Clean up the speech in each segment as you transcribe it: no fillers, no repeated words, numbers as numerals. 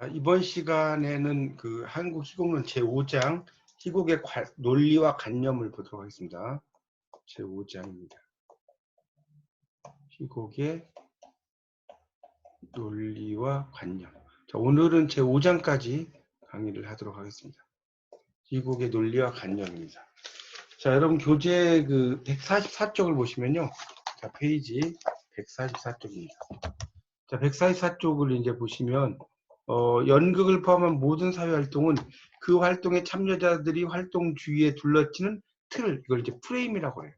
이번 시간에는 그 한국 희곡론 제5장 희곡의 논리와 관념을 보도록 하겠습니다. 제5장입니다. 희곡의 논리와 관념. 자, 오늘은 제5장까지 강의를 하도록 하겠습니다. 희곡의 논리와 관념입니다. 자, 여러분 교재 그 144쪽을 보시면요. 자, 페이지 144쪽입니다. 자, 144쪽을 이제 보시면 연극을 포함한 모든 사회활동은 그 활동의 참여자들이 활동 주위에 둘러치는 틀, 이걸 이제 프레임이라고 해요.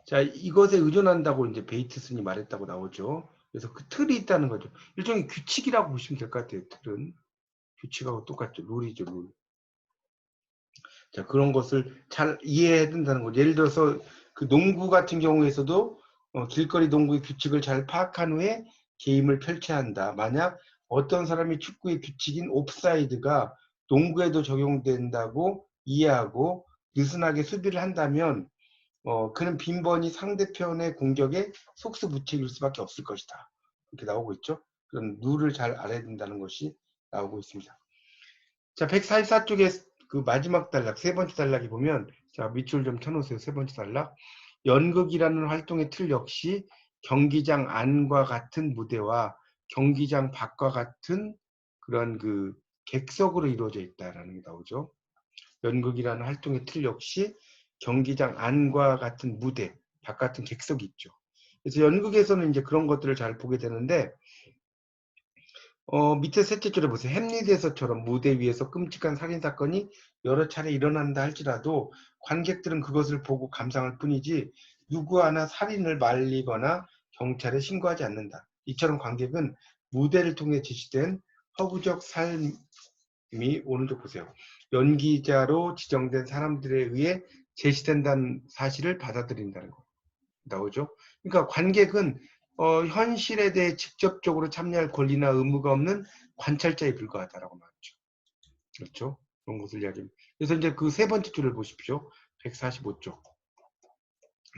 자, 이것에 의존한다고 이제 베이트슨이 말했다고 나오죠. 그래서 그 틀이 있다는 거죠. 일종의 규칙이라고 보시면 될 것 같아요. 틀은 규칙하고 똑같죠. 룰이죠, 룰. 자, 그런 것을 잘 이해해야 된다는 거죠. 예를 들어서 그 농구 같은 경우에서도 길거리 농구의 규칙을 잘 파악한 후에 게임을 펼쳐야 한다. 만약 어떤 사람이 축구의 규칙인 옵사이드가 농구에도 적용된다고 이해하고 느슨하게 수비를 한다면 그는 빈번히 상대편의 공격에 속수무책일 수밖에 없을 것이다. 이렇게 나오고 있죠. 그런 룰을 잘 알아야 된다는 것이 나오고 있습니다. 자, 144쪽에 그 마지막 단락, 세 번째 단락에 보면, 자, 밑줄 좀 켜놓으세요. 세 번째 단락. 연극이라는 활동의 틀 역시 경기장 안과 같은 무대와 경기장 밖과 같은 그런 그 객석으로 이루어져 있다라는 게 나오죠. 연극이라는 활동의 틀 역시 경기장 안과 같은 무대, 밖 같은 객석이 있죠. 그래서 연극에서는 이제 그런 것들을 잘 보게 되는데, 밑에 셋째 줄에 보세요. 햄릿에서처럼 무대 위에서 끔찍한 살인사건이 여러 차례 일어난다 할지라도 관객들은 그것을 보고 감상할 뿐이지 누구 하나 살인을 말리거나 경찰에 신고하지 않는다. 이처럼 관객은 무대를 통해 제시된 허구적 삶이, 오른쪽 보세요. 연기자로 지정된 사람들에 의해 제시된다는 사실을 받아들인다는 거 나오죠. 그러니까 관객은 현실에 대해 직접적으로 참여할 권리나 의무가 없는 관찰자에 불과하다라고 말했죠. 그렇죠? 그런 것을 이야기합니다. 그래서 이제 그 세 번째 줄을 보십시오. 145쪽을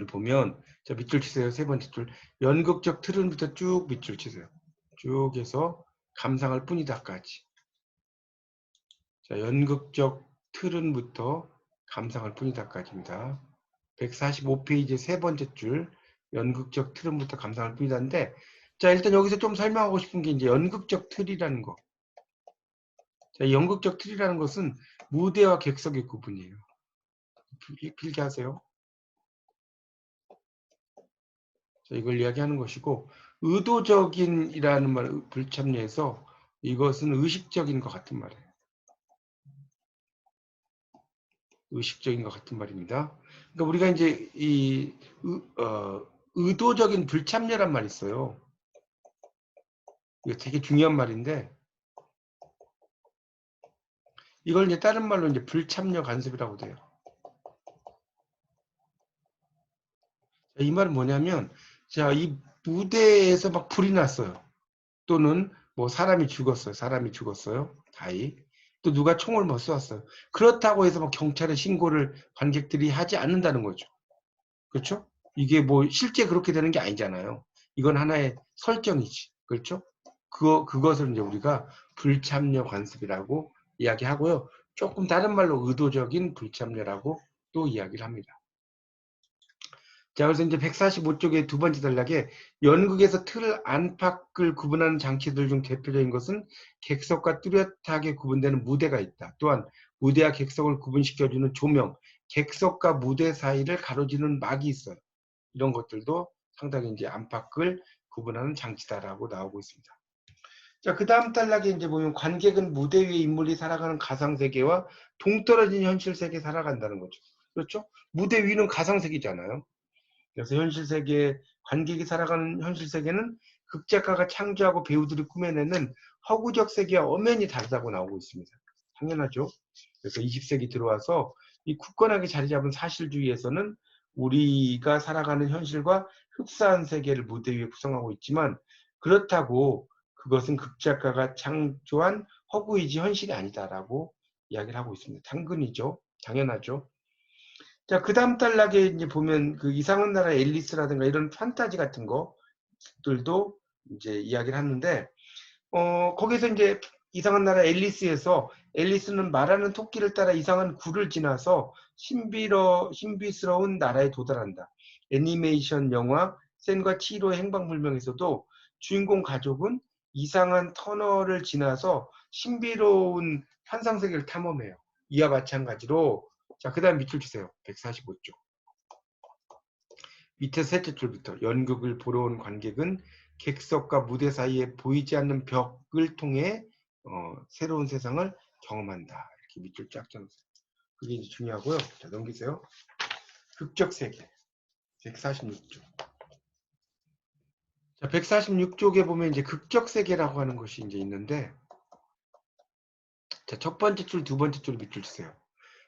보면, 자, 밑줄 치세요. 세 번째 줄. 연극적 틀은부터 쭉 밑줄 치세요. 쭉 해서 감상할 뿐이다까지. 자, 연극적 틀은부터 감상할 뿐이다까지입니다. 145페이지 세 번째 줄. 연극적 틀은부터 감상할 뿐이다인데, 자, 일단 여기서 좀 설명하고 싶은 게 이제 연극적 틀이라는 거. 자, 연극적 틀이라는 것은 무대와 객석의 구분이에요. 필기하세요. 자, 이걸 이야기하는 것이고, 의도적인이라는 말, 불참여에서 이것은 의식적인 것 같은 말이에요. 의식적인 것 같은 말입니다. 그러니까 우리가 이제 의도적인 불참여란 말이 있어요. 이거 되게 중요한 말인데, 이걸 이제 다른 말로 이제 불참여 간섭이라고 돼요. 이 말은 뭐냐면, 자, 이 무대에서 막 불이 났어요. 또는 뭐 사람이 죽었어요. 사람이 죽었어요. 다이. 또 누가 총을 뭐 쏘았어요. 그렇다고 해서 막 경찰에 신고를 관객들이 하지 않는다는 거죠. 그렇죠? 이게 뭐 실제 그렇게 되는 게 아니잖아요. 이건 하나의 설정이지. 그렇죠? 그것을 이제 우리가 불참여 관습이라고 이야기하고요. 조금 다른 말로 의도적인 불참여라고 또 이야기를 합니다. 자, 그래서 이제 145쪽의 두 번째 단락에 연극에서 틀 안팎을 구분하는 장치들 중 대표적인 것은 객석과 뚜렷하게 구분되는 무대가 있다. 또한 무대와 객석을 구분시켜주는 조명, 객석과 무대 사이를 가로지르는 막이 있어요. 이런 것들도 상당히 이제 안팎을 구분하는 장치다라고 나오고 있습니다. 자, 그 다음 단락에 이제 보면 관객은 무대 위의 인물이 살아가는 가상세계와 동떨어진 현실세계에 살아간다는 거죠. 그렇죠? 무대 위는 가상세계잖아요. 그래서 현실세계, 관객이 살아가는 현실세계는 극작가가 창조하고 배우들이 꾸며내는 허구적 세계와 엄연히 다르다고 나오고 있습니다. 당연하죠. 그래서 20세기 들어와서 이 굳건하게 자리 잡은 사실주의에서는 우리가 살아가는 현실과 흡사한 세계를 무대 위에 구성하고 있지만 그렇다고 그것은 극작가가 창조한 허구이지 현실이 아니다라고 이야기를 하고 있습니다. 당근이죠. 당연하죠. 자, 그 다음 단락에 이제 보면 그 이상한 나라 앨리스라든가 이런 판타지 같은 것들도 이제 이야기를 하는데, 거기서 이제 이상한 나라 앨리스에서 앨리스는 말하는 토끼를 따라 이상한 굴을 지나서 신비스러운 나라에 도달한다. 애니메이션 영화 센과 치히로의 행방불명에서도 주인공 가족은 이상한 터널을 지나서 신비로운 환상세계를 탐험해요. 이와 마찬가지로 자, 그 다음 밑줄 주세요. 145쪽. 밑에 셋째 줄부터 연극을 보러 온 관객은 객석과 무대 사이에 보이지 않는 벽을 통해 새로운 세상을 경험한다. 이렇게 밑줄 쫙 짜놓으세요. 그게 이제 중요하고요. 자, 넘기세요. 극적 세계 146쪽. 자, 146쪽에 보면 이제 극적 세계라고 하는 것이 이제 있는데, 자, 첫 번째 줄, 두 번째 줄 밑줄 주세요.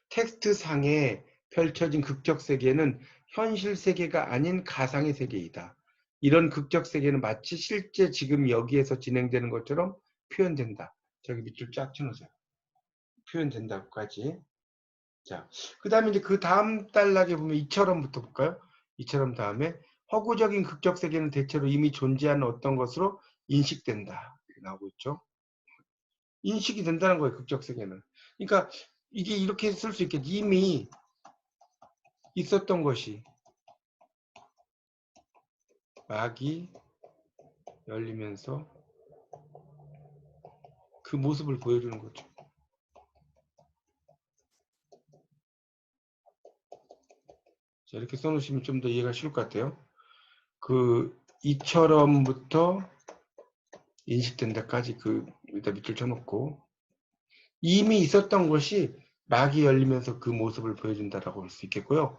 텍스트 상에 펼쳐진 극적 세계는 현실 세계가 아닌 가상의 세계이다. 이런 극적 세계는 마치 실제 지금 여기에서 진행되는 것처럼 표현된다. 저기 밑줄 쫙 쳐놓으세요. 표현된다까지. 자, 그 다음에 이제 그 다음 단락에 보면 이처럼부터 볼까요? 이처럼 다음에 허구적인 극적 세계는 대체로 이미 존재하는 어떤 것으로 인식된다. 이렇게 나오고 있죠. 인식이 된다는 거예요, 극적 세계는. 그러니까 이게 이렇게 쓸 수 있겠지. 이미 있었던 것이 막이 열리면서 그 모습을 보여주는 거죠. 자, 이렇게 써놓으시면 좀 더 이해가 쉬울 것 같아요. 그 이처럼부터 인식된다까지 그 일단 밑줄 쳐놓고 이미 있었던 것이 막이 열리면서 그 모습을 보여준다라고 할 수 있겠고요.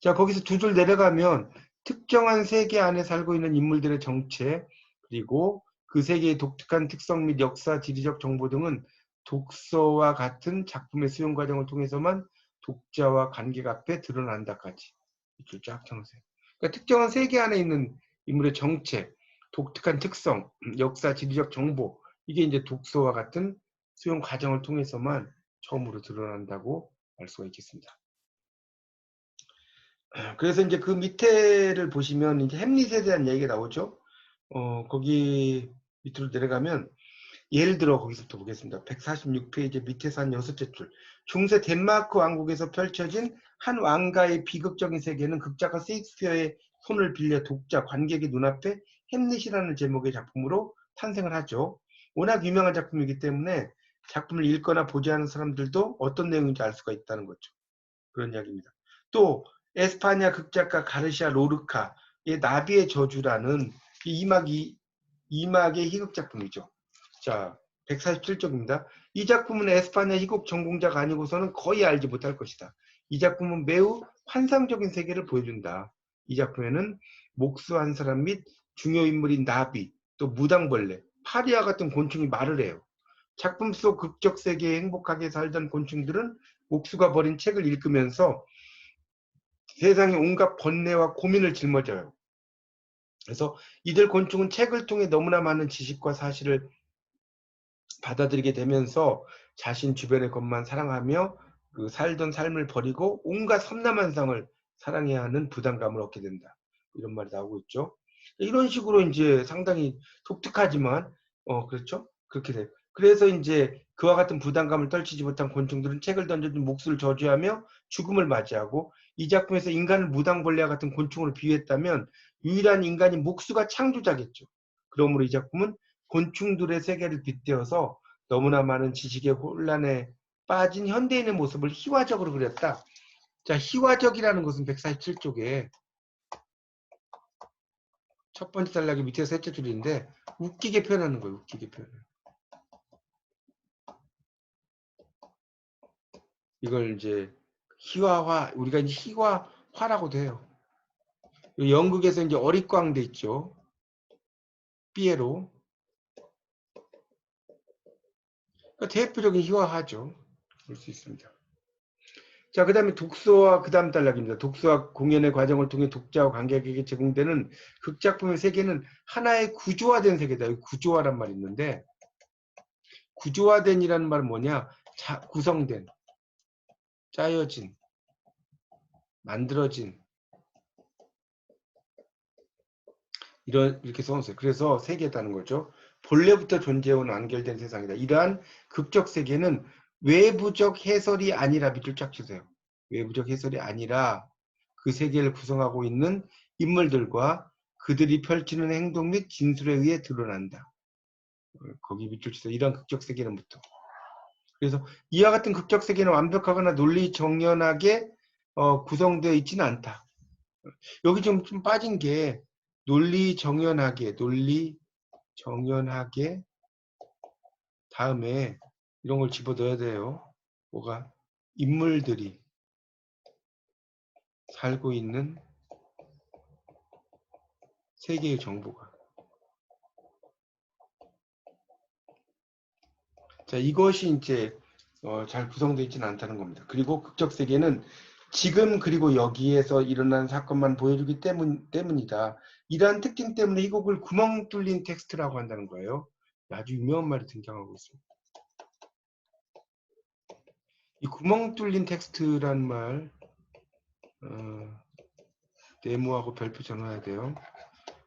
자, 거기서 두 줄 내려가면 특정한 세계 안에 살고 있는 인물들의 정체 그리고 그 세계의 독특한 특성 및 역사, 지리적 정보 등은 독서와 같은 작품의 수용 과정을 통해서만 독자와 관객 앞에 드러난다까지 이렇게 쫙 쳐놓으세요. 그러니까 특정한 세계 안에 있는 인물의 정체, 독특한 특성, 역사, 지리적 정보 이게 이제 독서와 같은 수용 과정을 통해서만 처음으로 드러난다고 알 수가 있겠습니다. 그래서 이제 그 밑에를 보시면 이제 햄릿에 대한 얘기가 나오죠. 거기 밑으로 내려가면 예를 들어 거기서부터 보겠습니다. 146페이지 밑에서 한 6째 줄. 중세 덴마크 왕국에서 펼쳐진 한 왕가의 비극적인 세계는 극작가 세익스피어의 손을 빌려 독자, 관객의 눈앞에 햄릿이라는 제목의 작품으로 탄생을 하죠. 워낙 유명한 작품이기 때문에 작품을 읽거나 보지 않은 사람들도 어떤 내용인지 알 수가 있다는 거죠. 그런 이야기입니다. 또 에스파냐 극작가 가르시아 로르카의 나비의 저주라는 이막의 희극 작품이죠. 자, 147쪽입니다. 이 작품은 에스파냐 희곡 전공자가 아니고서는 거의 알지 못할 것이다. 이 작품은 매우 환상적인 세계를 보여준다. 이 작품에는 목수 한 사람 및 중요 인물인 나비, 또 무당벌레, 파리와 같은 곤충이 말을 해요. 작품 속 극적 세계에 행복하게 살던 곤충들은 목수가 버린 책을 읽으면서 세상의 온갖 번뇌와 고민을 짊어져요. 그래서 이들 곤충은 책을 통해 너무나 많은 지식과 사실을 받아들이게 되면서 자신 주변의 것만 사랑하며 그 살던 삶을 버리고 온갖 섬남한상을 사랑해야 하는 부담감을 얻게 된다. 이런 말이 나오고 있죠. 이런 식으로 이제 상당히 독특하지만 그렇죠? 그렇게 돼요. 그래서 이제 그와 같은 부담감을 떨치지 못한 곤충들은 책을 던져준 목수를 저주하며 죽음을 맞이하고 이 작품에서 인간을 무당벌레와 같은 곤충으로 비유했다면 유일한 인간인 목수가 창조자겠죠. 그러므로 이 작품은 곤충들의 세계를 빗대어서 너무나 많은 지식의 혼란에 빠진 현대인의 모습을 희화적으로 그렸다. 자, 희화적이라는 것은 147쪽에 첫 번째 단락의 밑에 셋째 줄인데 웃기게 표현하는 거예요. 웃기게 표현. 이걸 이제 희화화, 우리가 이제 희화화라고도 해요. 영국에서 이제 어릿광대 있죠. 피에로. 그러니까 대표적인 희화화죠. 볼 수 있습니다. 자, 그 다음에 독서와 그 다음 단락입니다. 독서와 공연의 과정을 통해 독자와 관객에게 제공되는 극작품의 세계는 하나의 구조화된 세계다. 여기 구조화란 말이 있는데 구조화된이라는 말은 뭐냐? 구성된, 짜여진, 만들어진 이렇게 써놓으세요. 그래서 세계다는 거죠. 본래부터 존재해온 완결된 세상이다. 이러한 극적 세계는 외부적 해설이 아니라 밑줄 쫙 주세요. 외부적 해설이 아니라 그 세계를 구성하고 있는 인물들과 그들이 펼치는 행동 및 진술에 의해 드러난다. 거기 밑줄 주세요. 이러한 극적 세계는부터. 그래서 이와 같은 극적 세계는 완벽하거나 논리 정연하게 구성되어 있지는 않다. 여기 좀 빠진 게 논리 정연하게 다음에 이런 걸 집어넣어야 돼요. 뭐가? 인물들이 살고 있는 세계의 정보가. 자, 이것이 이제 잘 구성되어 있지는 않다는 겁니다. 그리고 극적 세계는 지금 그리고 여기에서 일어난 사건만 보여주기 때문이다. 이러한 특징 때문에 이 곡을 구멍 뚫린 텍스트라고 한다는 거예요. 아주 유명한 말이 등장하고 있습니다. 이 구멍 뚫린 텍스트란 말 네모하고 별표 전화해야 돼요.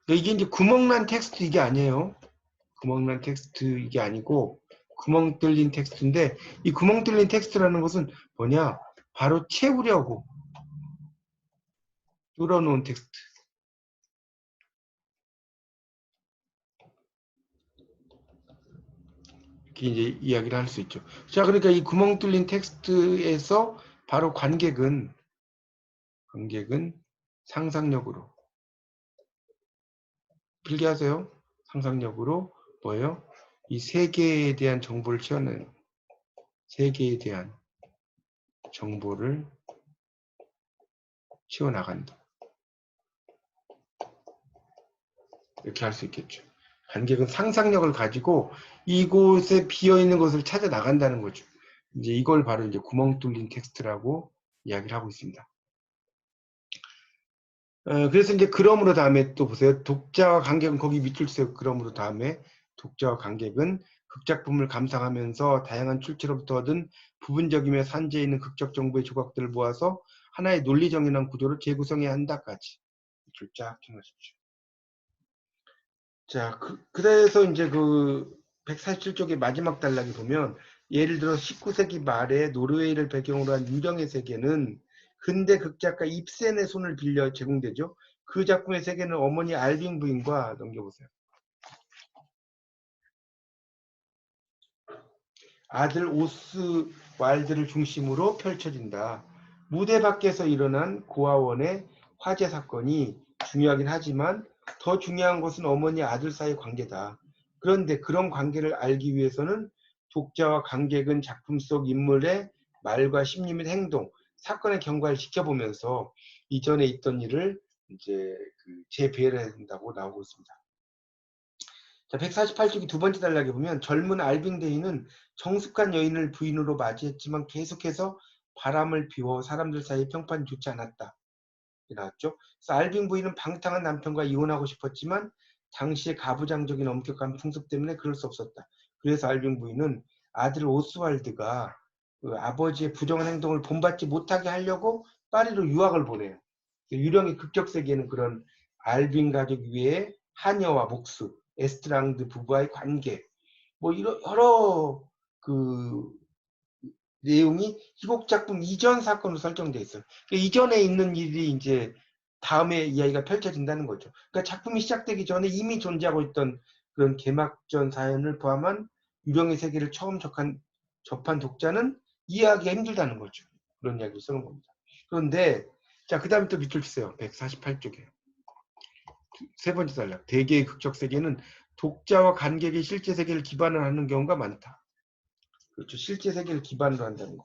이게 이제 구멍난 텍스트 이게 아니에요. 구멍난 텍스트 이게 아니고 구멍 뚫린 텍스트인데 이 구멍 뚫린 텍스트라는 것은 뭐냐? 바로 채우려고 뚫어놓은 텍스트. 이렇게 이제 이야기를 할 수 있죠. 자, 그러니까 이 구멍 뚫린 텍스트에서 바로 관객은 상상력으로 필기하세요. 상상력으로 뭐예요? 이 세계에 대한 정보를 채워내는 세계에 대한 정보를 채워나간다. 이렇게 할 수 있겠죠. 관객은 상상력을 가지고 이곳에 비어있는 것을 찾아 나간다는 거죠. 이제 이걸 바로 이제 구멍 뚫린 텍스트라고 이야기를 하고 있습니다. 그래서 이제 그러므로 다음에 또 보세요. 독자와 관객은 거기 밑줄 주세요. 그러므로 다음에 독자와 관객은 극작품을 감상하면서 다양한 출처로부터 얻은 부분적이며 산재해 있는 극적 정보의 조각들을 모아서 하나의 논리 정연한 구조로 재구성해야 한다까지 밑줄 쫙 쳐놓으십시오. 자, 그래서 이제 그 147쪽의 마지막 단락에 보면 예를 들어 19세기 말에 노르웨이를 배경으로 한 유령의 세계는 근대 극작가 입센의 손을 빌려 제공되죠. 그 작품의 세계는 어머니 알빙 부인과 넘겨보세요. 아들 오스왈드를 중심으로 펼쳐진다. 무대 밖에서 일어난 고아원의 화재 사건이 중요하긴 하지만 더 중요한 것은 어머니 아들 사이 관계다. 그런데 그런 관계를 알기 위해서는 독자와 관객은 작품 속 인물의 말과 심리 및 행동, 사건의 경과를 지켜보면서 이전에 있던 일을 이제 재배를 해야 된다고 나오고 있습니다. 자, 148쪽이 두 번째 단락에 보면 젊은 알빙데이는 정숙한 여인을 부인으로 맞이했지만 계속해서 바람을 피워 사람들 사이에 평판이 좋지 않았다. 나왔죠. 그래서 알빙 부인은 방탕한 남편과 이혼하고 싶었지만 당시의 가부장적인 엄격한 풍습 때문에 그럴 수 없었다. 그래서 알빙 부인은 아들 오스왈드가 그 아버지의 부정한 행동을 본받지 못하게 하려고 파리로 유학을 보내요. 유령의 극적 세계는 그런 알빙 가족 위에 하녀와 목수, 에스트랑드 부부와의 관계, 뭐 이런 여러 그 내용이 희곡 작품 이전 사건으로 설정돼 있어요. 그러니까 이전에 있는 일이 이제 다음에 이야기가 펼쳐진다는 거죠. 그러니까 작품이 시작되기 전에 이미 존재하고 있던 그런 개막전 사연을 포함한 유령의 세계를 처음 접한 독자는 이해하기가 힘들다는 거죠. 그런 이야기를 쓰는 겁니다. 그런데 자, 그 다음에 또 밑줄 치세요. 148쪽에. 세 번째 단락. 대개의 극적 세계는 독자와 관객의 실제 세계를 기반으로 하는 경우가 많다. 그렇죠. 실제 세계를 기반으로 한다는 거.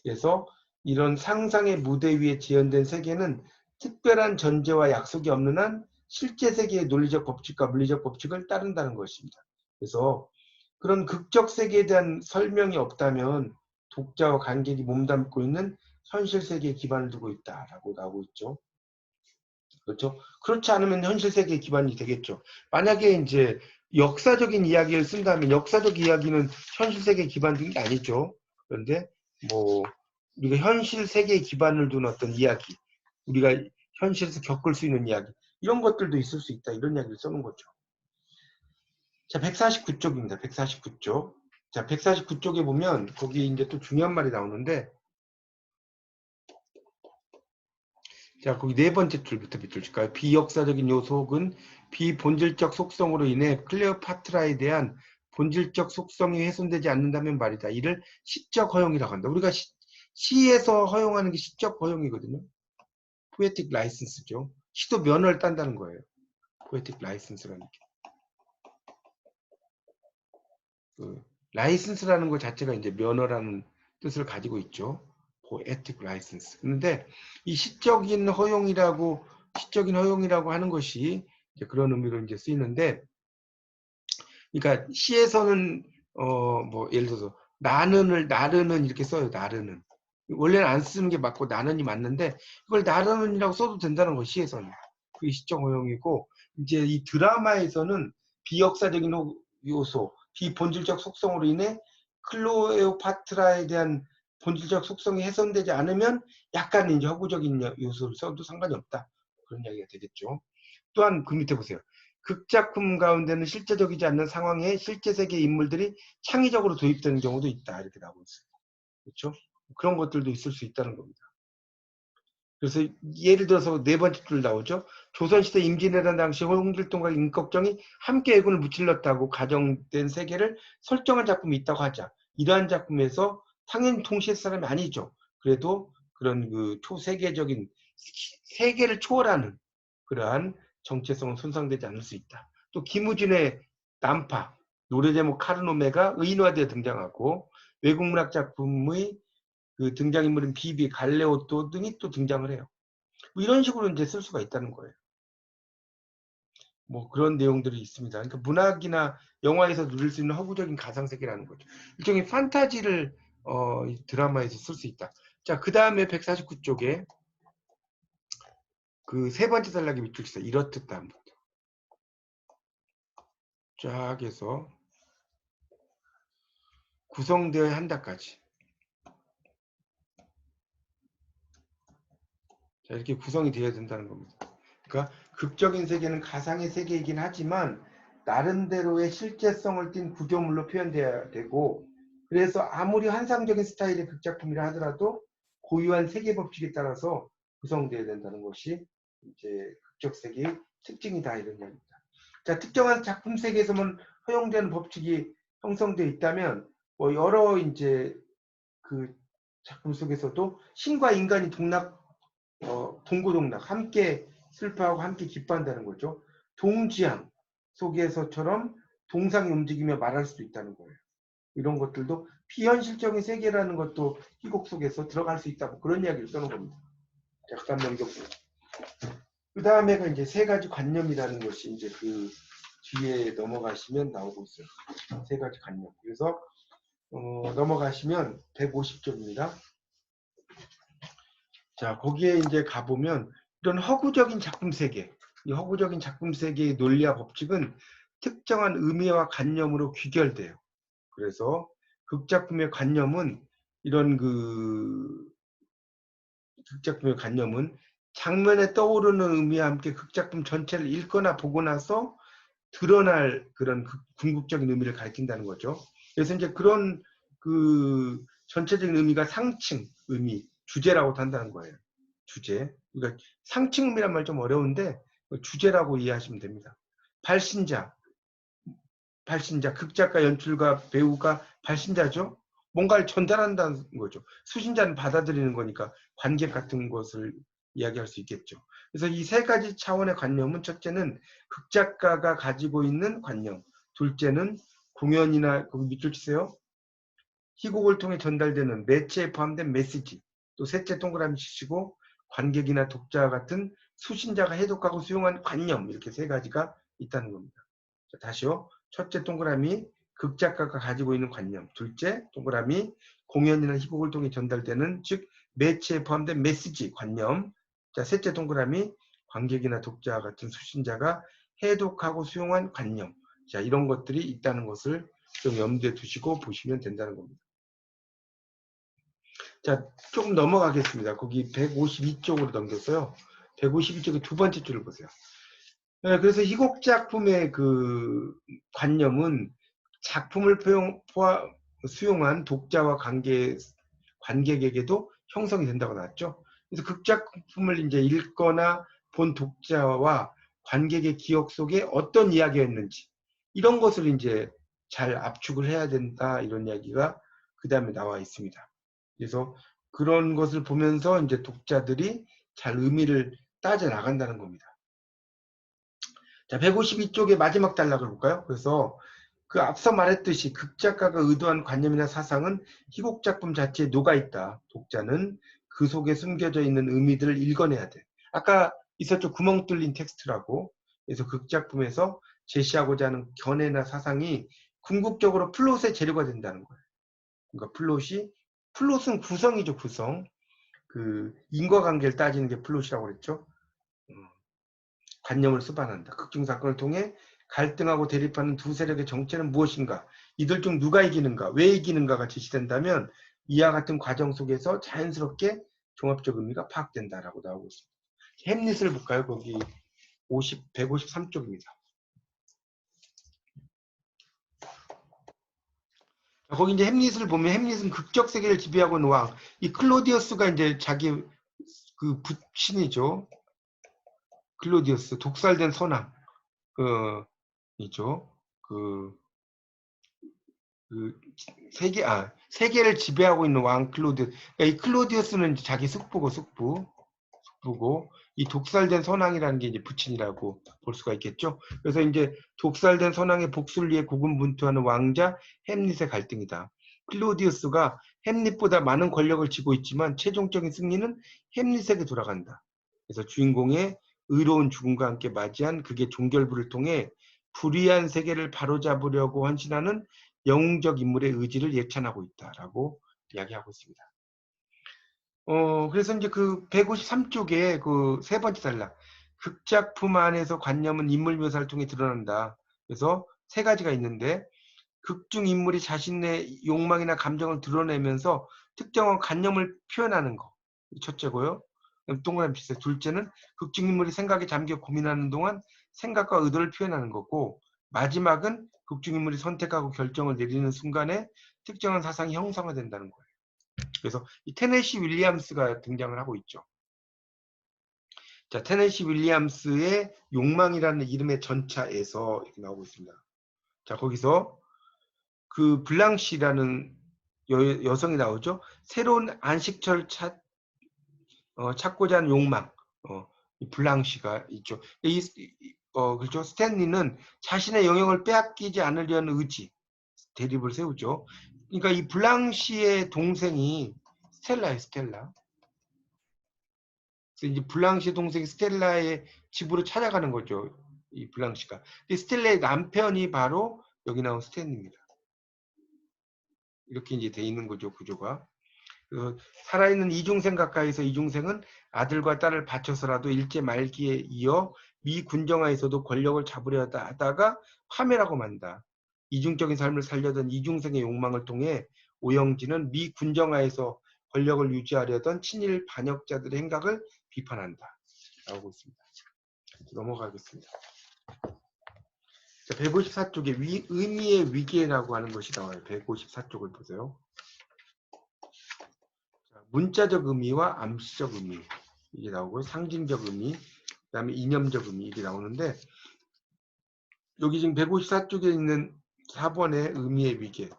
그래서 이런 상상의 무대 위에 재현된 세계는 특별한 전제와 약속이 없는 한 실제 세계의 논리적 법칙과 물리적 법칙을 따른다는 것입니다. 그래서 그런 극적 세계에 대한 설명이 없다면 독자와 관객이 몸담고 있는 현실 세계에 기반을 두고 있다라고 나오고 있죠. 그렇죠? 그렇지 않으면 현실 세계의 기반이 되겠죠. 만약에 이제 역사적인 이야기를 쓴다면 역사적 이야기는 현실 세계의 기반 둔 게 아니죠. 그런데 뭐 우리가 현실 세계의 기반을 둔 어떤 이야기, 우리가 현실에서 겪을 수 있는 이야기, 이런 것들도 있을 수 있다. 이런 이야기를 써놓은 거죠. 자, 149쪽입니다. 149쪽. 자, 149쪽에 보면 거기 이제 또 중요한 말이 나오는데, 자, 거기 네 번째 줄부터 밑줄 칠까요? 비역사적인 요소 혹은 비본질적 속성으로 인해 클레오파트라에 대한 본질적 속성이 훼손되지 않는다면 말이다. 이를 시적 허용이라고 한다. 우리가 시에서 허용하는 게 시적 허용이거든요. 포에틱 라이센스죠. 시도 면허를 딴다는 거예요. 포에틱 라이센스라는 게. 그 라이센스라는 것 자체가 이제 면허라는 뜻을 가지고 있죠. 포에틱 라이센스. 그런데 이 시적인 허용이라고 하는 것이 이제 그런 의미로 이제 쓰이는데, 그러니까 시에서는 뭐 예를 들어서 나르는 이렇게 써요. 나르는. 원래는 안 쓰는 게 맞고 나는이 맞는데 이걸 나르는이라고 써도 된다는 거 시에서는. 그게 시적 허용이고, 이제 이 드라마에서는 비역사적인 요소, 비본질적 속성으로 인해 클레오파트라에 대한 본질적 속성이 훼손되지 않으면 약간 이제 허구적인 요소를 써도 상관이 없다. 그런 이야기가 되겠죠. 또한 그 밑에 보세요. 극작품 가운데는 실제적이지 않는 상황에 실제 세계의 인물들이 창의적으로 도입되는 경우도 있다. 이렇게 나오고 있어요. 그렇죠? 그런 것들도 있을 수 있다는 겁니다. 그래서 예를 들어서 네 번째 줄 나오죠. 조선시대 임진왜란 당시 홍길동과 임꺽정이 함께 애군을 무찔렀다고 가정된 세계를 설정한 작품이 있다고 하자. 이러한 작품에서 당연히 동시에 사람이 아니죠. 그래도 그런 그 초세계적인 세계를 초월하는 그러한 정체성은 손상되지 않을 수 있다. 또 김우진의 난파, 노래 제목 카르노메가 의인화되어 등장하고 외국 문학 작품의 그 등장인물인 비비, 갈레오토 등이 또 등장을 해요. 뭐 이런 식으로 이제 쓸 수가 있다는 거예요. 뭐 그런 내용들이 있습니다. 그러니까 문학이나 영화에서 누릴 수 있는 허구적인 가상세계라는 거죠. 일종의 판타지를 이 드라마에서 쓸 수 있다. 자, 그 다음에 149쪽에 그 세 번째 단락이 밑줄 치세요. 이렇듯 다음부터 쫙 해서 구성되어야 한다까지. 자, 이렇게 구성이 되어야 된다는 겁니다. 그러니까 극적인 세계는 가상의 세계이긴 하지만 나름대로의 실제성을 띤 구조물로 표현돼야 되고, 그래서 아무리 환상적인 스타일의 극작품이라 하더라도 고유한 세계 법칙에 따라서 구성되어야 된다는 것이 이제 극적 세계의 특징이다, 이런 이야기입니다. 자, 특정한 작품 세계에서만 허용되는 법칙이 형성되어 있다면 뭐 여러 이제 그 작품 속에서도 신과 인간이 동고동락, 함께 슬퍼하고 함께 기뻐한다는 거죠. 동지향 속에서처럼 동상이 움직이며 말할 수도 있다는 거예요. 이런 것들도 비현실적인 세계라는 것도 희곡 속에서 들어갈 수 있다고 그런 이야기를 써놓은 겁니다. 약간 넘겨보고. 그 다음에가 이제 세 가지 관념이라는 것이 이제 그 뒤에 넘어가시면 나오고 있어요. 세 가지 관념. 그래서 넘어가시면 150쪽입니다. 자, 거기에 이제 가보면 이런 허구적인 작품 세계, 이 허구적인 작품 세계의 논리와 법칙은 특정한 의미와 관념으로 귀결돼요. 그래서 극작품의 관념은 이런 극작품의 관념은 장면에 떠오르는 의미와 함께 극작품 전체를 읽거나 보고 나서 드러날 그런 궁극적인 의미를 가리킨다는 거죠. 그래서 이제 그런 그 전체적인 의미가 상층 의미, 주제라고 한다는 거예요. 주제. 그러니까 상층 의미란 말 좀 어려운데 주제라고 이해하시면 됩니다. 발신자, 극작가, 연출가, 배우가 발신자죠. 뭔가를 전달한다는 거죠. 수신자는 받아들이는 거니까 관객 같은 것을 이야기할 수 있겠죠. 그래서 이 세 가지 차원의 관념은, 첫째는 극작가가 가지고 있는 관념, 둘째는 공연이나 거기 밑줄 치세요. 희곡을 통해 전달되는 매체에 포함된 메시지, 또 셋째 동그라미 치시고 관객이나 독자 같은 수신자가 해독하고 수용한 관념, 이렇게 세 가지가 있다는 겁니다. 자, 다시요. 첫째 동그라미 극작가가 가지고 있는 관념, 둘째 동그라미 공연이나 희곡을 통해 전달되는, 즉 매체에 포함된 메시지, 관념. 자, 셋째 동그라미 관객이나 독자 같은 수신자가 해독하고 수용한 관념. 자, 이런 것들이 있다는 것을 좀 염두에 두시고 보시면 된다는 겁니다. 자, 조금 넘어가겠습니다. 거기 152쪽으로 넘겼어요. 152쪽의 두 번째 줄을 보세요. 네, 그래서 희곡 작품의 그 관념은 작품을 수용한 독자와 관객에게도 형성이 된다고 나왔죠. 그래서 극작품을 이제 읽거나 본 독자와 관객의 기억 속에 어떤 이야기였는지 이런 것을 이제 잘 압축을 해야 된다 이런 이야기가 그 다음에 나와 있습니다. 그래서 그런 것을 보면서 이제 독자들이 잘 의미를 따져 나간다는 겁니다. 자, 152쪽의 마지막 단락을 볼까요? 그래서 그 앞서 말했듯이 극작가가 의도한 관념이나 사상은 희곡 작품 자체에 녹아있다. 독자는 그 속에 숨겨져 있는 의미들을 읽어내야 돼. 아까 있었죠. 구멍 뚫린 텍스트라고. 그래서 극작품에서 제시하고자 하는 견해나 사상이 궁극적으로 플롯의 재료가 된다는 거예요. 그러니까 플롯은 구성이죠, 구성. 그 인과관계를 따지는 게 플롯이라고 그랬죠. 관념을 수반한다. 극중 사건을 통해 갈등하고 대립하는 두 세력의 정체는 무엇인가? 이들 중 누가 이기는가? 왜 이기는가가 제시된다면 이와 같은 과정 속에서 자연스럽게 종합적 의미가 파악된다라고 나오고 있습니다. 햄릿을 볼까요? 거기 153쪽입니다. 거기 이제 햄릿을 보면 햄릿은 극적 세계를 지배하고 있는 왕. 이 클로디어스가 이제 자기 그 부친이죠. 클로디어스 독살된 선왕. 이죠. 그 세계를 지배하고 있는 왕 클로디우스. 그러니까 이 클로디우스는 자기 숙부고 이 독살된 선왕이라는 게 이제 부친이라고 볼 수가 있겠죠. 그래서 이제 독살된 선왕의 복수를 위해 고군분투하는 왕자 햄릿의 갈등이다. 클로디우스가 햄릿보다 많은 권력을 쥐고 있지만 최종적인 승리는 햄릿에게 돌아간다. 그래서 주인공의 의로운 죽음과 함께 맞이한 극의 종결부를 통해 불의한 세계를 바로잡으려고 헌신하는 영웅적 인물의 의지를 예찬하고 있다라고 이야기하고 있습니다. 그래서 이제 그 153쪽에 그 세 번째 단락. 극작품 안에서 관념은 인물 묘사를 통해 드러난다. 그래서 세 가지가 있는데 극중 인물이 자신의 욕망이나 감정을 드러내면서 특정한 관념을 표현하는 거. 첫째고요. 동그라미 비슷해. 둘째는 극중 인물이 생각에 잠겨 고민하는 동안 생각과 의도를 표현하는 거고 마지막은 극중 인물이 선택하고 결정을 내리는 순간에 특정한 사상이 형성화된다는 거예요. 그래서 이 테네시 윌리엄스가 등장을 하고 있죠. 자, 테네시 윌리엄스의 욕망이라는 이름의 전차에서 이렇게 나오고 있습니다. 자, 거기서 그 블랑시라는 여성이 나오죠. 새로운 안식처를 찾고자 하는 욕망. 이 블랑시가 있죠. 그렇죠. 스탠리는 자신의 영역을 빼앗기지 않으려는 의지, 대립을 세우죠. 그러니까 이 블랑시의 동생이 스텔라예요, 스텔라. 그래서 이제 블랑시 동생 스텔라의 집으로 찾아가는 거죠. 이 블랑시가. 근데 스텔라의 남편이 바로 여기 나온 스탠리입니다. 이렇게 이제 돼 있는 거죠, 구조가. 살아있는 이중생 가까이서 이중생은 아들과 딸을 바쳐서라도 일제 말기에 이어 미 군정하에서도 권력을 잡으려 하다가 파멸하고 만다. 이중적인 삶을 살려던 이중생의 욕망을 통해 오영진은 미 군정하에서 권력을 유지하려던 친일 반역자들의 행각을 비판한다. 나오고 있습니다. 넘어가겠습니다. 154쪽에 의미의 위기라고 하는 것이 나와요. 154쪽을 보세요. 문자적 의미와 암시적 의미 이게 나오고 상징적 의미, 그 다음에 이념적 의미 이게 나오는데 여기 지금 154쪽에 있는 4번의 의미의 위계.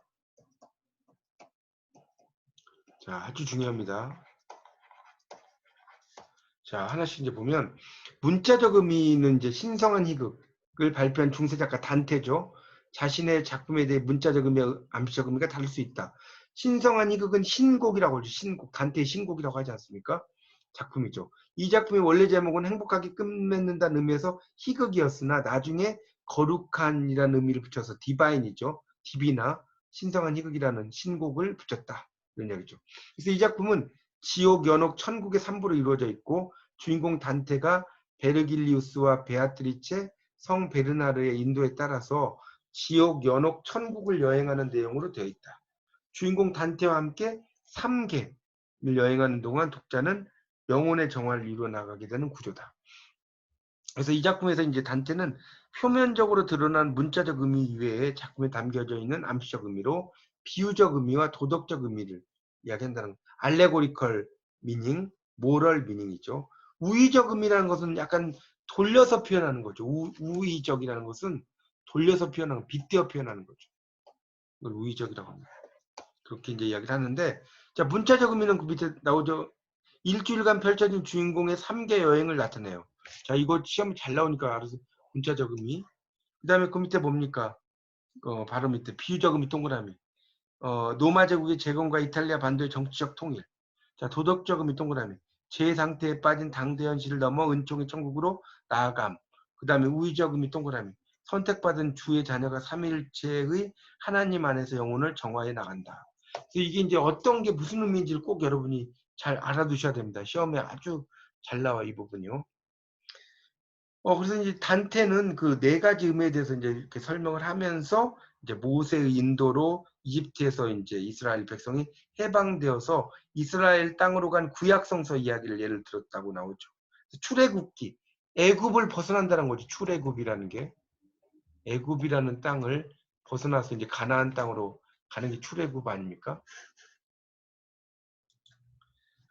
자, 아주 중요합니다. 자, 하나씩 이제 보면 문자적 의미는 이제 신성한 희극을 발표한 중세 작가 단테죠. 자신의 작품에 대해 문자적 의미와 암시적 의미가 다를 수 있다. 신성한 희극은 신곡이라고 하죠. 신곡, 단테의 신곡이라고 하지 않습니까? 작품이죠. 이 작품의 원래 제목은 행복하게 끝맺는다는 의미에서 희극이었으나 나중에 거룩한이라는 의미를 붙여서 디바인이죠. 디비나 신성한 희극이라는 신곡을 붙였다. 이런 이야기죠. 그래서 이 작품은 지옥, 연옥, 천국의 3부로 이루어져 있고 주인공 단테가 베르길리우스와 베아트리체, 성 베르나르의 인도에 따라서 지옥, 연옥, 천국을 여행하는 내용으로 되어 있다. 주인공 단테와 함께 3객을 여행하는 동안 독자는 영혼의 정화를 이루어 나가게 되는 구조다. 그래서 이 작품에서 이제 단테는 표면적으로 드러난 문자적 의미 이외에 작품에 담겨져 있는 암시적 의미로 비유적 의미와 도덕적 의미를 이야기한다는 알레고리컬 미닝, 모럴 미닝이죠. 우의적 의미라는 것은 약간 돌려서 표현하는 거죠. 우의적이라는 것은 돌려서 표현하는, 빗대어 표현하는 거죠. 이걸 우의적이라고 합니다. 그렇게 이제 이야기를 하는데, 자, 문자적 의미는 그 밑에 나오죠. 일주일간 펼쳐진 주인공의 3개 여행을 나타내요. 자, 이거 시험 잘 나오니까 알아서 문자적 의미. 그 다음에 그 밑에 뭡니까? 바로 밑에 비유적 의미 동그라미. 로마 제국의 재건과 이탈리아 반도의 정치적 통일. 자, 도덕적 의미 동그라미. 제 상태에 빠진 당대 현실을 넘어 은총의 천국으로 나아감. 그 다음에 우의적 의미 동그라미. 선택받은 주의 자녀가 삼위일체의 하나님 안에서 영혼을 정화해 나간다. 그래서 이게 이제 어떤 게 무슨 의미인지를 꼭 여러분이 잘 알아두셔야 됩니다. 시험에 아주 잘 나와 이 부분이요. 그래서 이제 단테는 그 네 가지 의미에 대해서 이제 이렇게 설명을 하면서 이제 모세의 인도로 이집트에서 이제 이스라엘 백성이 해방되어서 이스라엘 땅으로 간 구약 성서 이야기를 예를 들었다고 나오죠. 출애굽기, 애굽을 벗어난다는 거지. 출애굽이라는 게 애굽이라는 땅을 벗어나서 이제 가나안 땅으로 가는 게 출애굽 아닙니까?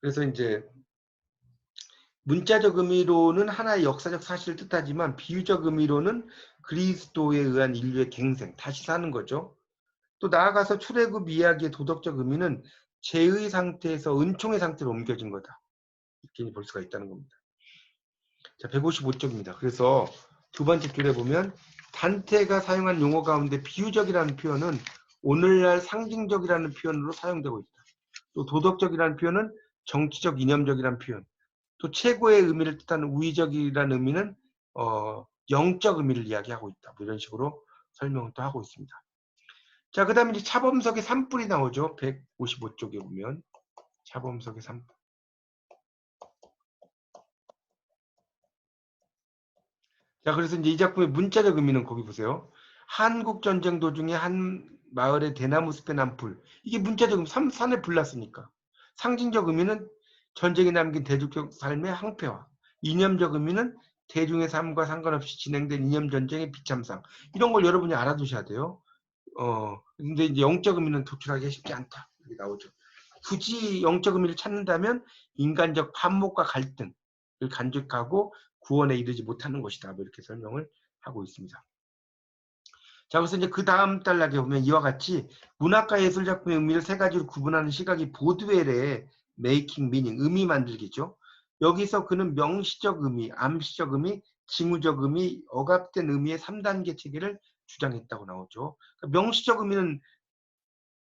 그래서 이제 문자적 의미로는 하나의 역사적 사실을 뜻하지만 비유적 의미로는 그리스도에 의한 인류의 갱생, 다시 사는 거죠. 또 나아가서 출애굽 이야기의 도덕적 의미는 죄의 상태에서 은총의 상태로 옮겨진 거다. 이렇게 볼 수가 있다는 겁니다. 자, 155쪽입니다. 그래서 두 번째 줄에 보면 단테가 사용한 용어 가운데 비유적이라는 표현은 오늘날 상징적이라는 표현으로 사용되고 있다. 또 도덕적이라는 표현은 정치적, 이념적이라는 표현. 또 최고의 의미를 뜻하는 우의적이라는 의미는 영적 의미를 이야기하고 있다. 뭐 이런 식으로 설명을 또 하고 있습니다. 자, 그 다음에 이제 차범석의 산불이 나오죠. 155쪽에 보면 차범석의 산불. 자, 그래서 이제 이 작품의 문자적 의미는 거기 보세요. 한국 전쟁 도중에 한 마을의 대나무 숲에 난 불. 이게 문자적 의미, 산에 불났으니까. 상징적 의미는 전쟁이 남긴 대중적 삶의 항폐화. 이념적 의미는 대중의 삶과 상관없이 진행된 이념 전쟁의 비참상. 이런 걸 여러분이 알아두셔야 돼요. 근데 이제 영적 의미는 도출하기가 쉽지 않다. 이렇게 나오죠. 굳이 영적 의미를 찾는다면 인간적 반목과 갈등을 간직하고 구원에 이르지 못하는 것이다. 뭐 이렇게 설명을 하고 있습니다. 자, 그래서 이제 그 다음 단락에 보면 이와 같이 문학과 예술 작품의 의미를 세 가지로 구분하는 시각이 보드웰의 메이킹 미닝, 의미 만들기죠. 여기서 그는 명시적 의미, 암시적 의미, 징후적 의미, 억압된 의미의 3단계 체계를 주장했다고 나오죠. 그러니까 명시적 의미는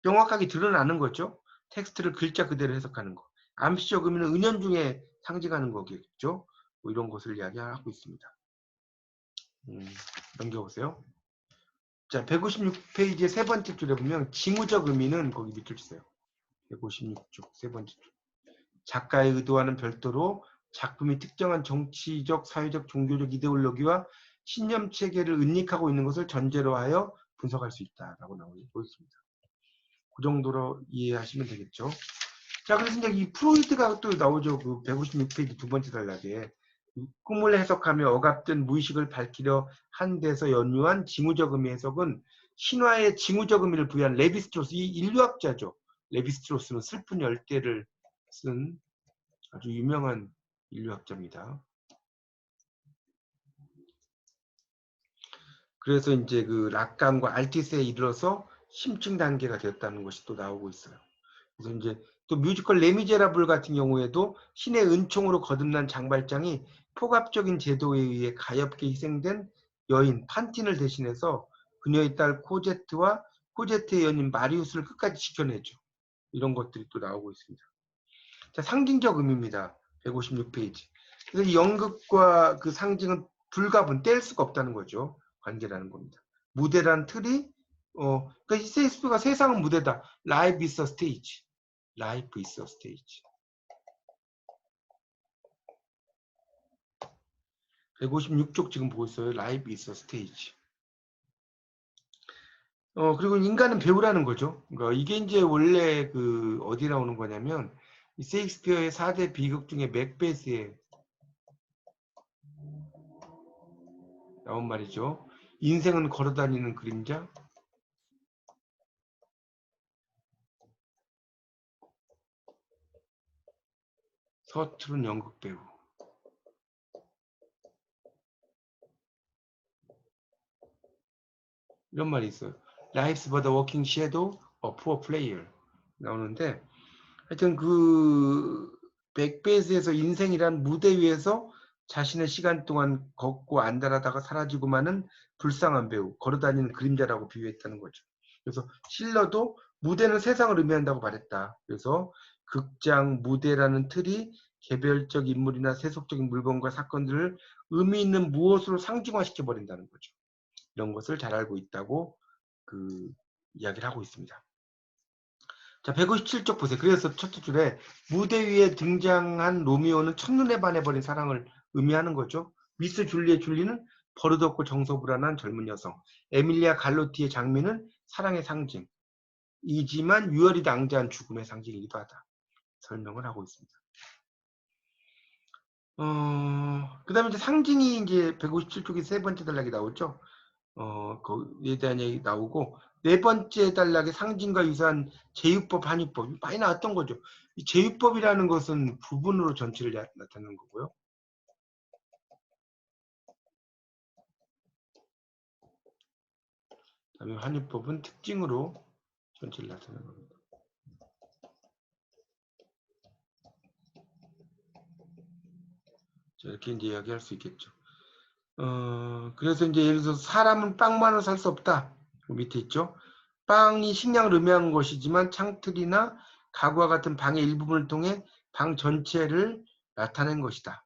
명확하게 드러나는 거죠. 텍스트를 글자 그대로 해석하는 거. 암시적 의미는 은연중에 상징하는 거겠죠. 뭐 이런 것을 이야기하고 있습니다. 넘겨보세요. 자, 156페이지의 세 번째 줄에 보면 징후적 의미는 거기 밑줄 치세요. 156쪽 세 번째 줄. 작가의 의도와는 별도로 작품이 특정한 정치적, 사회적, 종교적 이데올로기와 신념 체계를 은닉하고 있는 것을 전제로 하여 분석할 수 있다라고 나오고 있습니다. 그 정도로 이해하시면 되겠죠. 자, 그래서 이제 이 프로이트가 또 나오죠. 그 156페이지 두 번째 단락에 꿈을 해석하며 억압된 무의식을 밝히려 한 데서 연유한 징후적 의미 해석은 신화의 징후적 의미를 부여한 레비스트로스, 이 인류학자죠. 레비스트로스는 슬픈 열대를 쓴 아주 유명한 인류학자입니다. 그래서 이제 그 락감과 알티스에 이르러서 심층 단계가 되었다는 것이 또 나오고 있어요. 그래서 이제 또 뮤지컬 레미제라블 같은 경우에도 신의 은총으로 거듭난 장발장이 폭압적인 제도에 의해 가엾게 희생된 여인 판틴을 대신해서 그녀의 딸 코제트와 코제트의 연인 마리우스를 끝까지 지켜내죠. 이런 것들이 또 나오고 있습니다. 자, 상징적 의미입니다. 156페이지. 그래서 이 연극과 그 상징은 불가분, 뗄 수가 없다는 거죠. 관계라는 겁니다. 무대란 틀이 그러니까 셰익스피어가 세상은 무대다. Life is a stage. Life is a stage. 156쪽 지금 보고 있어요. Life is a stage. 그리고 인간은 배우라는 거죠. 그러니까 이게 이제 원래 그 어디 나오는 거냐면 셰익스피어의 4대 비극 중에 맥베스의 나온 말이죠. 인생은 걸어다니는 그림자. 서투른 연극 배우. 이런 말이 있어요. Life's but a walking shadow, a poor player. 나오는데 하여튼 그 맥베스에서 인생이란 무대 위에서 자신의 시간 동안 걷고 안달하다가 사라지고 마는 불쌍한 배우, 걸어다니는 그림자라고 비유했다는 거죠. 그래서 실러도 무대는 세상을 의미한다고 말했다. 그래서 극장, 무대라는 틀이 개별적 인물이나 세속적인 물건과 사건들을 의미 있는 무엇으로 상징화시켜 버린다는 거죠. 이런 것을 잘 알고 있다고 그 이야기를 하고 있습니다. 자, 157쪽 보세요. 그래서 첫째 줄에 무대 위에 등장한 로미오는 첫눈에 반해버린 사랑을 의미하는 거죠. 미스 줄리의 줄리는 버릇없고 정서불안한 젊은 여성. 에밀리아 갈로티의 장미는 사랑의 상징이지만 유혈이 낭자한 죽음의 상징이기도 하다. 설명을 하고 있습니다. 그 다음에 이제 상징이 이제 157쪽에 세 번째 단락이 나오죠. 거기에 대한 얘기 나오고, 네 번째 단락의 상징과 유사한 제휴법, 한유법 많이 나왔던 거죠. 이 제휴법이라는 것은 부분으로 전체를 나타내는 거고요. 그다음에 한유법은 특징으로 전체를 나타내는 겁니다. 자, 이렇게 이제 이야기할 수 있겠죠. 그래서 이제 예를 들어서 사람은 빵만으로 살 수 없다. 밑에 있죠. 빵이 식량을 의미하는 것이지만 창틀이나 가구와 같은 방의 일부분을 통해 방 전체를 나타낸 것이다.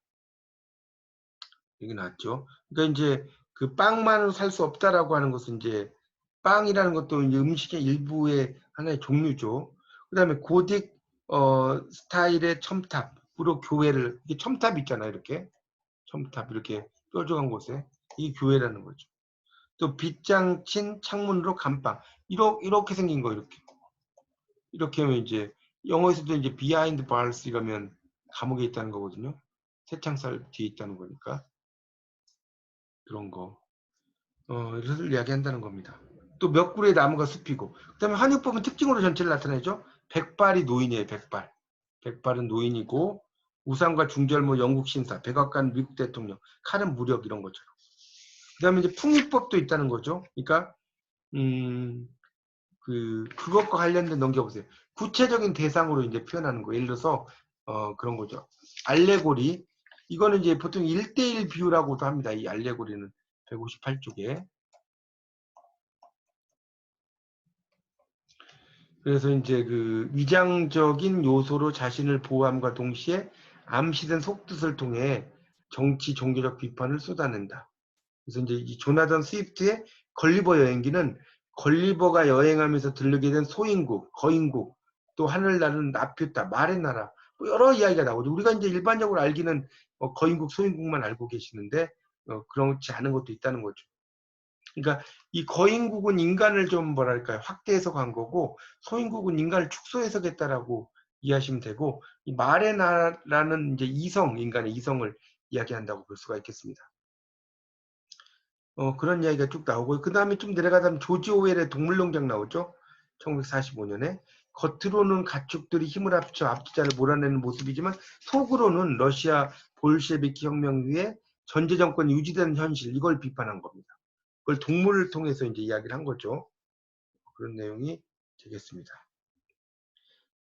여기 나왔죠. 그러니까 이제 그 빵만으로 살 수 없다라고 하는 것은 이제 빵이라는 것도 이제 음식의 일부의 하나의 종류죠. 그다음에 고딕 스타일의 첨탑으로 교회를, 이게 첨탑 있잖아요. 이렇게 첨탑 이렇게 뾰족한 곳에 이 교회라는 거죠. 또 빗장 친 창문으로 감방, 이렇게 생긴 거, 이렇게 하면 이제 영어에서도 이제 behind bars 이러면 감옥에 있다는 거거든요. 새창살 뒤에 있다는 거니까 그런 거. 이것을 이야기한다는 겁니다. 또 몇 그루의 나무가 숲이고, 그 다음에 한유법은 특징으로 전체를 나타내죠. 백발이 노인이에요. 백발. 백발은 노인이고, 우상과 중절모 영국 신사, 백악관 미국 대통령, 칼은 무력, 이런 것처럼. 그 다음에 이제 풍유법도 있다는 거죠. 그러니까 그것과 관련된 넘겨보세요. 구체적인 대상으로 이제 표현하는 거. 예를 들어서 그런 거죠. 알레고리. 이거는 이제 보통 1대1 비유라고도 합니다. 이 알레고리는 158쪽에. 그래서 이제 그 위장적인 요소로 자신을 보호함과 동시에 암시된 속뜻을 통해 정치, 종교적 비판을 쏟아낸다. 그래서 이제 이 조나단 스위프트의 걸리버 여행기는 걸리버가 여행하면서 들르게 된 소인국, 거인국, 또 하늘나는 나퓨타, 말의 나라, 뭐 여러 이야기가 나오죠. 우리가 이제 일반적으로 알기는 거인국, 소인국만 알고 계시는데 그렇지 않은 것도 있다는 거죠. 그러니까 이 거인국은 인간을 좀 뭐랄까요, 확대해서 간 거고, 소인국은 인간을 축소 해석했다라고 이해하시면 되고, 이 말의 나라는 이제 이성, 인간의 이성을 이야기한다고 볼 수가 있겠습니다. 그런 이야기가 쭉 나오고, 그 다음에 좀 내려가다면 조지 오웰의 동물농장 나오죠. 1945년에. 겉으로는 가축들이 힘을 합쳐 압제자를 몰아내는 모습이지만 속으로는 러시아 볼셰비키 혁명 후에 전제 정권이 유지되는 현실, 이걸 비판한 겁니다. 그걸 동물을 통해서 이제 이야기를 한 거죠. 그런 내용이 되겠습니다.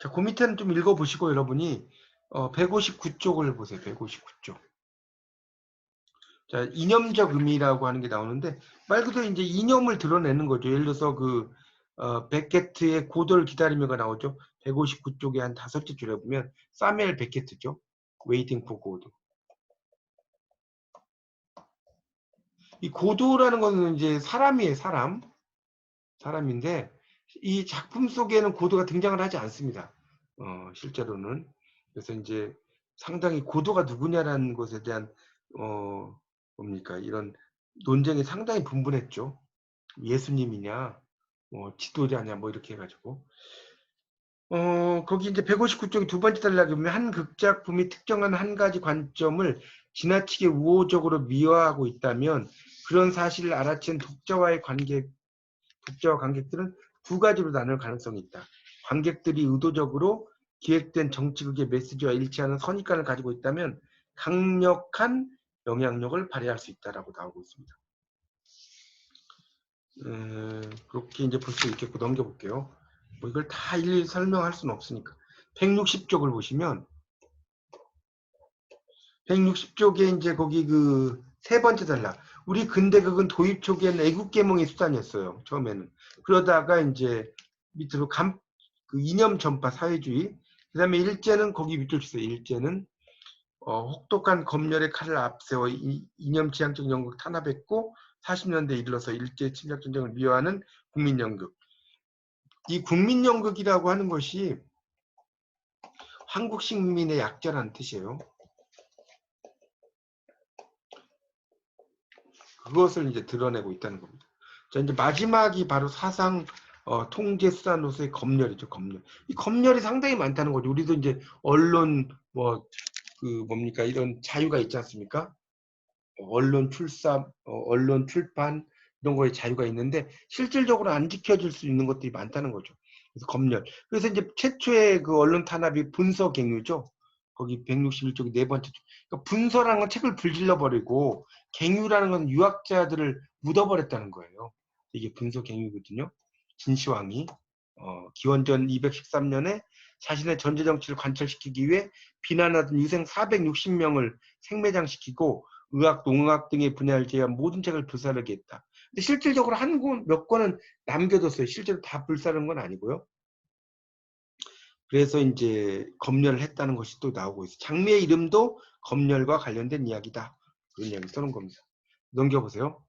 자, 그 밑에는 좀 읽어보시고 여러분이 159쪽을 보세요. 159쪽. 자, 이념적 의미라고 하는 게 나오는데 말 그대로 이제 이념을 드러내는 거죠. 예를 들어서 그 베케트의 고도를 기다리며가 나오죠. 159쪽에 한 5째 줄에 보면 사멜 베케트죠. Waiting for Godot. 이 고도라는 것은 이제 사람이에요. 사람인데 이 작품 속에는 고도가 등장을 하지 않습니다. 실제로는. 그래서 이제 상당히 고도가 누구냐라는 것에 대한 뭡니까, 이런 논쟁이 상당히 분분했죠. 예수님이냐, 지도자냐, 뭐 이렇게 해가지고. 거기 이제 159쪽이 두 번째 단락에 보면 한 극작품이 특정한 한 가지 관점을 지나치게 우호적으로 미화하고 있다면 그런 사실을 알아챈 독자와 관객들은 두 가지로 나눌 가능성이 있다. 관객들이 의도적으로 기획된 정치극의 메시지와 일치하는 선입관을 가지고 있다면 강력한 영향력을 발휘할 수 있다라고 나오고 있습니다. 그렇게 이제 볼 수 있겠고 넘겨볼게요. 뭐 이걸 다 일일이 설명할 수는 없으니까. 160쪽을 보시면 160쪽에 이제 거기 그 세 번째 단락. 우리 근대극은 도입 초기에는 애국계몽의 수단이었어요. 처음에는. 그러다가 이제 밑으로 그 이념 전파 사회주의. 그 다음에 일제는 거기 밑줄 주세요. 일제는 혹독한 검열의 칼을 앞세워 이념 지향적 연극 탄압했고 40년대에 이르러서 일제 침략 전쟁을 미화하는 국민연극. 이 국민연극이라고 하는 것이 한국 식민의 약자라는 뜻이에요. 그것을 이제 드러내고 있다는 겁니다. 자, 이제 마지막이 바로 사상 통제 수단으로서의 검열이죠, 검열. 이 검열이 상당히 많다는 거죠. 우리도 이제 언론 뭡니까 이런 자유가 있지 않습니까? 언론 출판 이런 거에 자유가 있는데 실질적으로 안 지켜질 수 있는 것들이 많다는 거죠. 그래서 검열. 그래서 이제 최초의 그 언론 탄압이 분서갱유죠. 거기 161쪽이 네 번째 쪽. 그러니까 분서라는 건 책을 불질러 버리고 갱유라는 건 유학자들을 묻어버렸다는 거예요. 이게 분서갱유거든요. 진시황이 기원전 213년에 자신의 전제 정치를 관철시키기 위해 비난하던 유생 460명을 생매장시키고 의학, 농학 등의 분야를 제외한 모든 책을 불사르게 했다. 근데 실질적으로 몇 권은 남겨뒀어요. 실제로 다 불사른 건 아니고요. 그래서 이제 검열을 했다는 것이 또 나오고 있어요. 장미의 이름도 검열과 관련된 이야기다. 그런 이야기 써놓은 겁니다. 넘겨보세요.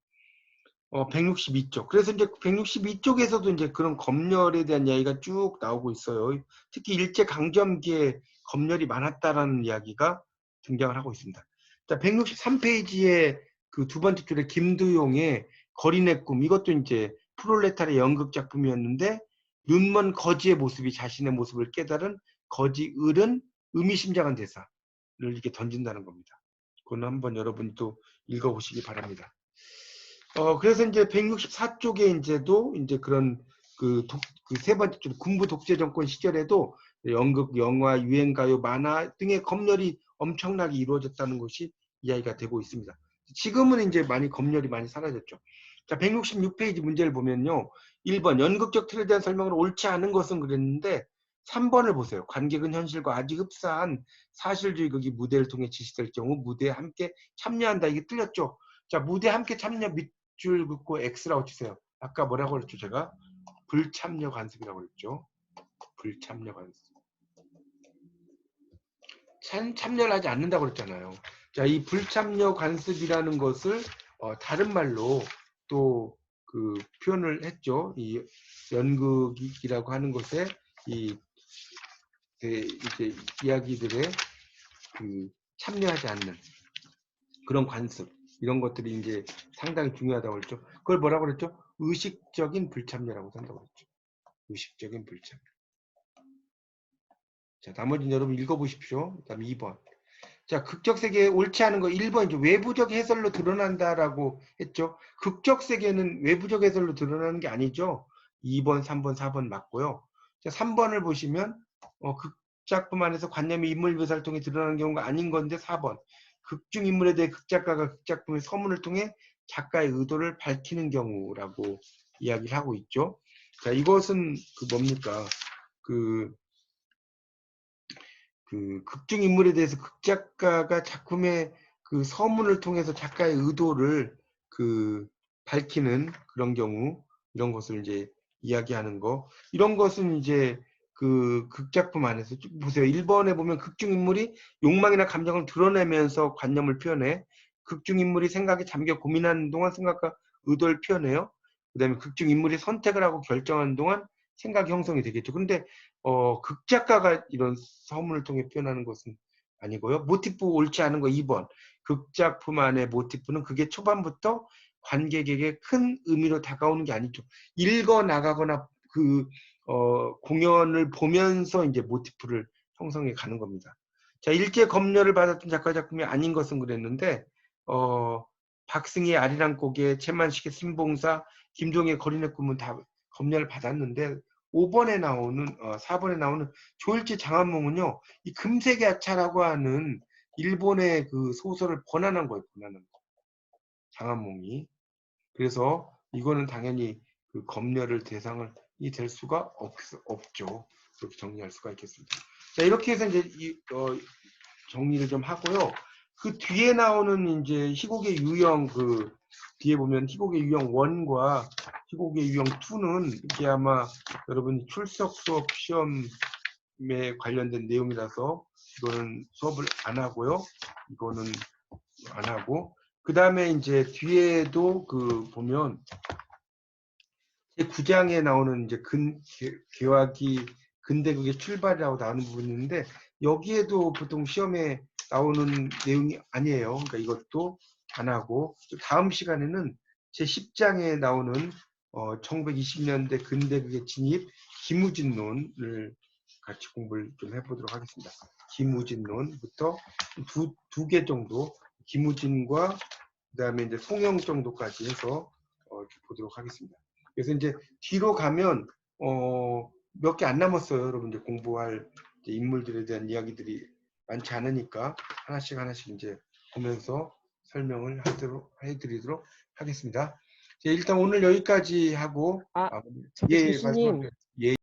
162쪽. 그래서 이제 162쪽에서도 이제 그런 검열에 대한 이야기가 쭉 나오고 있어요. 특히 일제 강점기에 검열이 많았다라는 이야기가 등장을 하고 있습니다. 자, 163페이지에 그 두 번째 줄에 김두용의 거린의 꿈. 이것도 이제 프롤레타르의 연극 작품이었는데 눈먼 거지의 모습이 자신의 모습을 깨달은 거지 을은 의미심장한 대사를 이렇게 던진다는 겁니다. 그건 한번 여러분이 또 읽어보시기 바랍니다. 그래서 이제 164쪽에 이제도 이제 그런 그 세 번째 줄 군부 독재 정권 시절에도 연극, 영화, 유행가요, 만화 등의 검열이 엄청나게 이루어졌다는 것이 이야기가 되고 있습니다. 지금은 이제 검열이 많이 사라졌죠. 자, 166페이지 문제를 보면요. 1번 연극적 틀에 대한 설명을 옳지 않은 것은 그랬는데 3번을 보세요. 관객은 현실과 아주 흡사한 사실주의 극이 무대를 통해 지시될 경우 무대에 함께 참여한다. 이게 틀렸죠. 자, 무대에 함께 참여 줄 긋고 X라고 치세요. 아까 뭐라고 그랬죠? 제가 불참여 관습이라고 그랬죠. 불참여 관습. 참여를 하지 않는다고 그랬잖아요. 자, 이 불참여 관습이라는 것을 다른 말로 또 그 표현을 했죠. 이 연극이라고 하는 것에 이제 이야기들에 그 참여하지 않는 그런 관습 이런 것들이 이제 상당히 중요하다고 그랬죠. 그걸 뭐라고 그랬죠? 의식적인 불참여라고 한다고 그랬죠. 의식적인 불참여. 자, 나머지는 여러분 읽어보십시오. 그 다음에 2번. 자, 극적 세계에 옳지 않은 거 1번 이제 외부적 해설로 드러난다라고 했죠. 극적 세계는 외부적 해설로 드러나는 게 아니죠. 2번, 3번, 4번 맞고요. 자, 3번을 보시면 극작품 안에서 관념이 인물 묘사를 통해 드러나는 경우가 아닌 건데 4번. 극중 인물에 대해 극작가가 극작품의 서문을 통해 작가의 의도를 밝히는 경우라고 이야기를 하고 있죠. 자, 이것은 뭡니까? 극중 인물에 대해서 극작가가 작품의 그 서문을 통해서 작가의 의도를 밝히는 그런 경우, 이런 것을 이제 이야기하는 거. 이런 것은 이제 그 극작품 안에서 보세요. 1번에 보면 극중 인물이 욕망이나 감정을 드러내면서 관념을 표현해. 극중 인물이 생각에 잠겨 고민하는 동안 생각과 의도를 표현해요. 그다음에 극중 인물이 선택을 하고 결정하는 동안 생각 형성이 되겠죠. 그런데 극작가가 이런 서문을 통해 표현하는 것은 아니고요. 모티프 옳지 않은 거 2번. 극작품 안의 모티프는 그게 초반부터 관객에게 큰 의미로 다가오는 게 아니죠. 읽어 나가거나 공연을 보면서 이제 모티프를 형성해 가는 겁니다. 자, 일제 검열을 받았던 작가 작품이 아닌 것은 그랬는데 박승희 아리랑 고개, 채만식의 신봉사, 김종의 거린의 꿈은 다 검열을 받았는데 5번에 나오는 4번에 나오는 조일제 장안몽은요. 이 금색의 아차라고 하는 일본의 그 소설을 번안한 거예요. 번안한 거. 장안몽이. 그래서 이거는 당연히 그 검열을 대상을 될 수가 없죠. 그렇게 정리할 수가 있겠습니다. 자, 이렇게 해서 이제 정리를 좀 하고요. 그 뒤에 나오는 이제 희곡의 유형 그 뒤에 보면 희곡의 유형 1과 희곡의 유형 2는 이게 아마 여러분 출석 수업 시험에 관련된 내용이라서 이거는 수업을 안 하고요. 이거는 안 하고 그 다음에 이제 뒤에도 그 보면 제 9장에 나오는 이제 개화기 근대극의 출발이라고 나오는 부분이 있는데 여기에도 보통 시험에 나오는 내용이 아니에요. 그러니까 이것도 안 하고 다음 시간에는 제 10장에 나오는 1920년대 근대극의 진입 김우진론을 같이 공부를 좀 해보도록 하겠습니다. 김우진론부터 두 개 정도 김우진과 그다음에 이제 송영 정도까지 해서 보도록 하겠습니다. 그래서 이제 뒤로 가면 몇 개 안 남았어요. 여러분들 공부할 인물들에 대한 이야기들이 많지 않으니까 하나씩 이제 보면서 설명을 해드리도록 하겠습니다. 일단 오늘 여기까지 하고 저기 예, 교수님, 말씀하세요. 예.